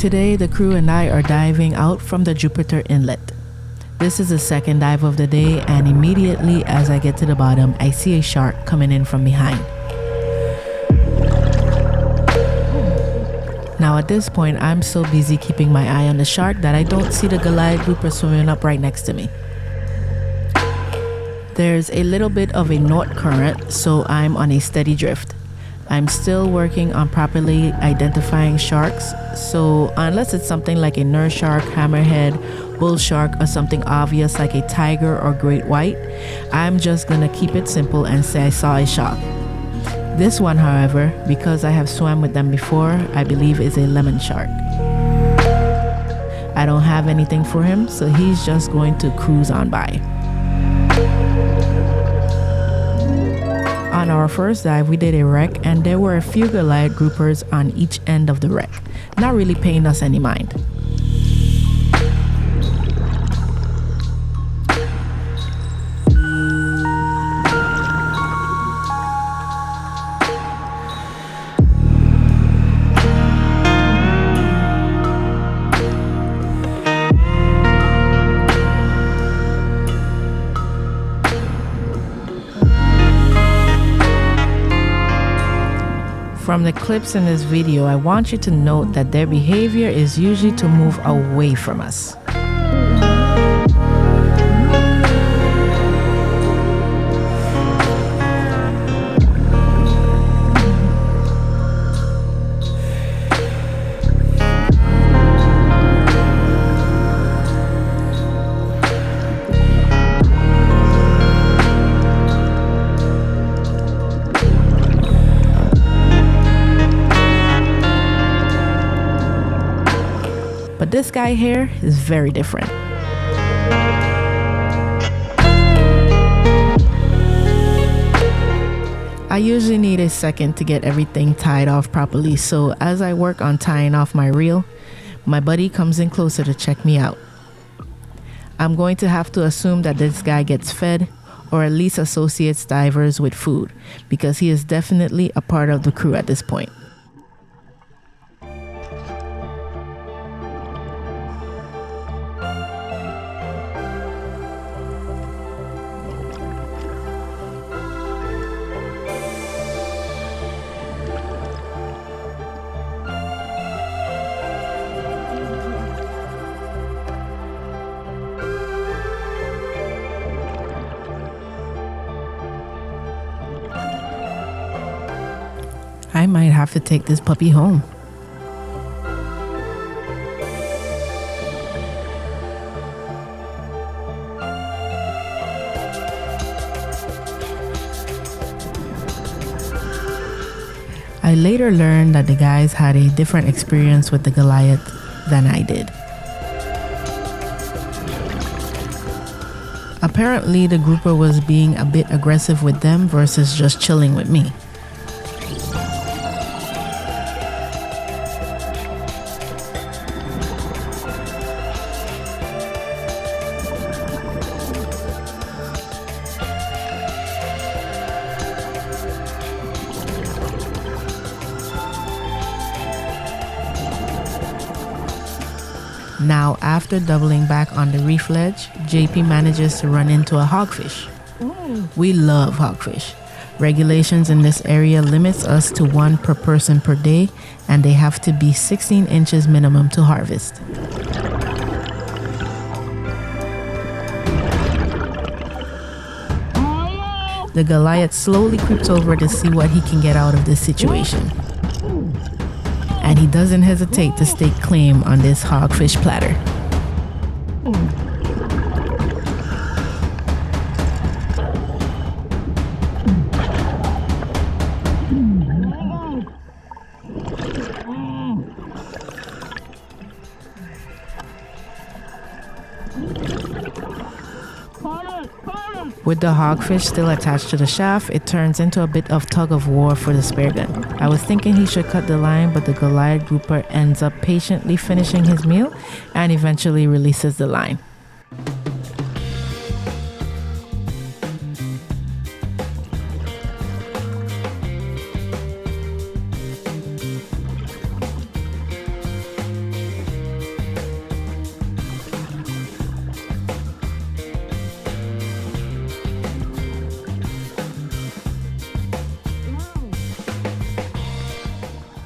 Today, the crew and I are diving out from the Jupiter Inlet. This is the second dive of the day, and immediately as I get to the bottom, I see a shark coming in from behind. Now at this point, I'm so busy keeping my eye on the shark that I don't see the Goliath Grouper swimming up right next to me. There's a little bit of a north current, so I'm on a steady drift. I'm still working on properly identifying sharks, so unless it's something like a nurse shark, hammerhead, bull shark, or something obvious like a tiger or great white, I'm just gonna keep it simple and say I saw a shark. This one, however, because I have swam with them before, I believe is a lemon shark. I don't have anything for him, so he's just going to cruise on by. On our first dive, we did a wreck, and there were a few Goliath groupers on each end of the wreck, not really paying us any mind. From the clips in this video, I want you to note that their behavior is usually to move away from us. But this guy here is very different. I usually need a second to get everything tied off properly, so as I work on tying off my reel, my buddy comes in closer to check me out. I'm going to have to assume that this guy gets fed, or at least associates divers with food, because he is definitely a part of the crew at this point. I might have to take this puppy home. I later learned that the guys had a different experience with the Goliath than I did. Apparently, the grouper was being a bit aggressive with them versus just chilling with me. Now, after doubling back on the reef ledge, JP manages to run into a hogfish. We love hogfish. Regulations in this area limits us to 1 per person per day, and they have to be 16 inches minimum to harvest. The Goliath slowly creeps over to see what he can get out of this situation. And he doesn't hesitate to stake claim on this hogfish platter. With the hogfish still attached to the shaft, it turns into a bit of tug of war for the spear gun. I was thinking he should cut the line, but the Goliath Grouper ends up patiently finishing his meal and eventually releases the line.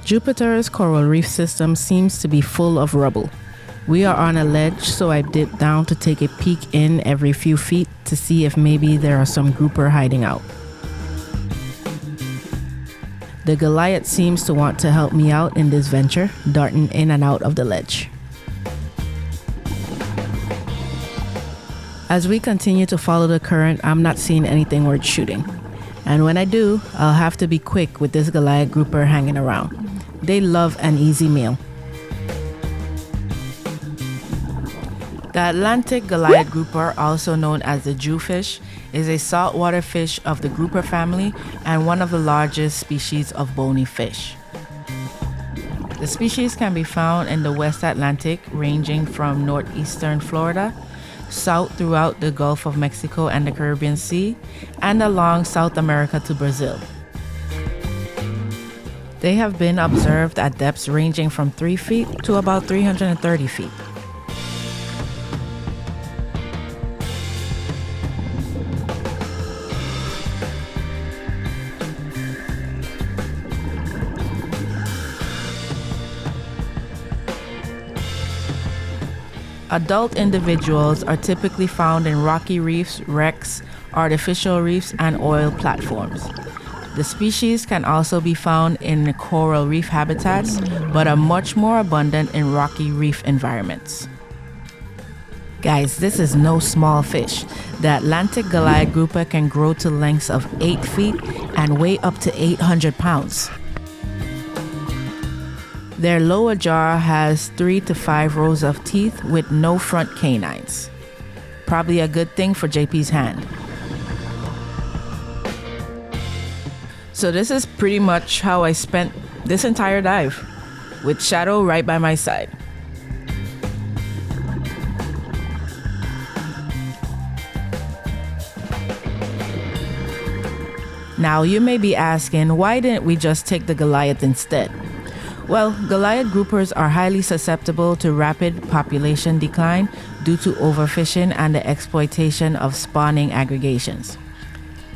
Jupiter's coral reef system seems to be full of rubble. We are on a ledge, so I dip down to take a peek in every few feet to see if maybe there are some grouper hiding out. The Goliath seems to want to help me out in this venture, darting in and out of the ledge. As we continue to follow the current, I'm not seeing anything worth shooting. And when I do, I'll have to be quick with this Goliath grouper hanging around. They love an easy meal. The Atlantic Goliath Grouper, also known as the Jewfish, is a saltwater fish of the grouper family and one of the largest species of bony fish. The species can be found in the West Atlantic, ranging from northeastern Florida, south throughout the Gulf of Mexico and the Caribbean Sea, and along South America to Brazil. They have been observed at depths ranging from 3 feet to about 330 feet. Adult individuals are typically found in rocky reefs, wrecks, artificial reefs, and oil platforms. The species can also be found in coral reef habitats, but are much more abundant in rocky reef environments. Guys, this is no small fish. The Atlantic Goliath Grouper can grow to lengths of 8 feet and weigh up to 800 pounds. Their lower jaw has 3 to 5 rows of teeth with no front canines. Probably a good thing for JP's hand. So this is pretty much how I spent this entire dive, with Shadow right by my side. Now you may be asking, why didn't we just take the Goliath instead? Well, Goliath groupers are highly susceptible to rapid population decline due to overfishing and the exploitation of spawning aggregations.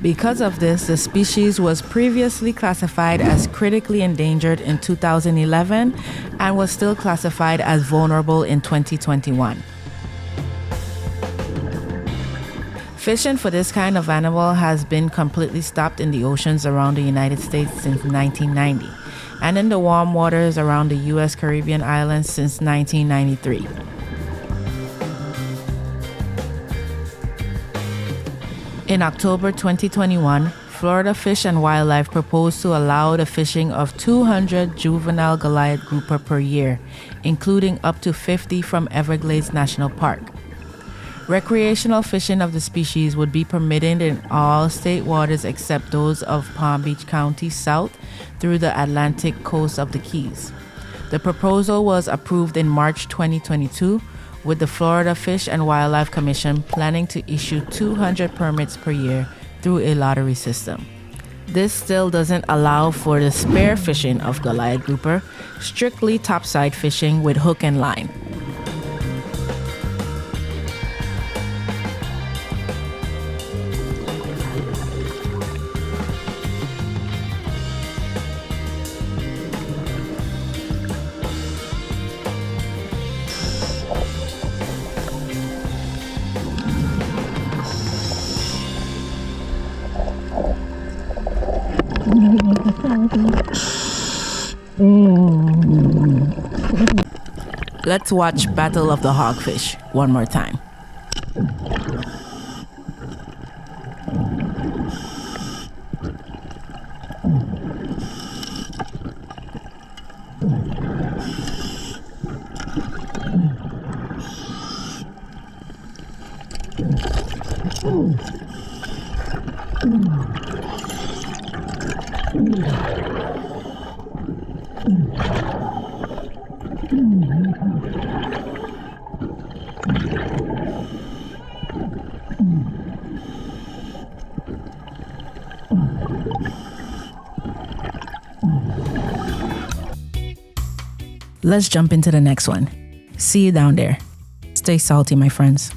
Because of this, the species was previously classified as critically endangered in 2011 and was still classified as vulnerable in 2021. Fishing for this kind of animal has been completely stopped in the oceans around the United States since 1990. And in the warm waters around the U.S. Caribbean islands since 1993. In October 2021, Florida Fish and Wildlife proposed to allow the fishing of 200 juvenile Goliath grouper per year, including up to 50 from Everglades National Park. Recreational fishing of the species would be permitted in all state waters except those of Palm Beach County south through the Atlantic coast of the Keys. The proposal was approved in March 2022, with the Florida Fish and Wildlife Commission planning to issue 200 permits per year through a lottery system. This still doesn't allow for the spearfishing of Goliath grouper, strictly topside fishing with hook and line. Let's watch Battle of the Hogfish one more time. Let's jump into the next one. See you down there. Stay salty, my friends.